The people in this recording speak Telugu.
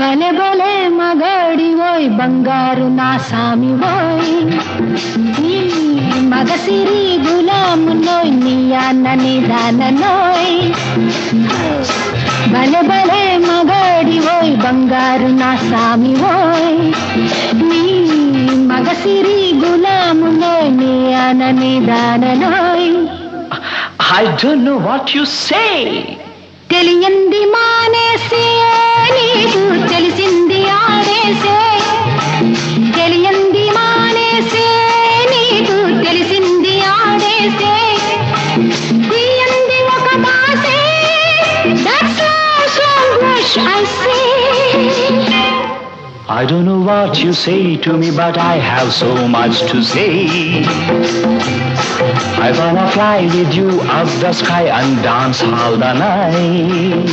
భలే భలే మగాడి ఓయ్ బంగారు నా సామి ఓయ్ నీ మగసిరి గులాము నోయ్ నీ అన్నని దాననోయ్ భలే భలే మగాడి ఓయ్ బంగారు నా సామి ఓయ్ నీ మగసిరి గులాము నోయ్ నీ అన్నని దాననోయ్. I don't know what you say. తెలియంది మానేసే నీకు తెలిసింది ఆడేసే తెలియంది మానేసే నీకు తెలిసింది ఆడేసే తీయంది ఒక బాసే that's all so much I say. I don't know what you say to me, but I have so much to say. I wanna fly with you up the sky and dance all the night.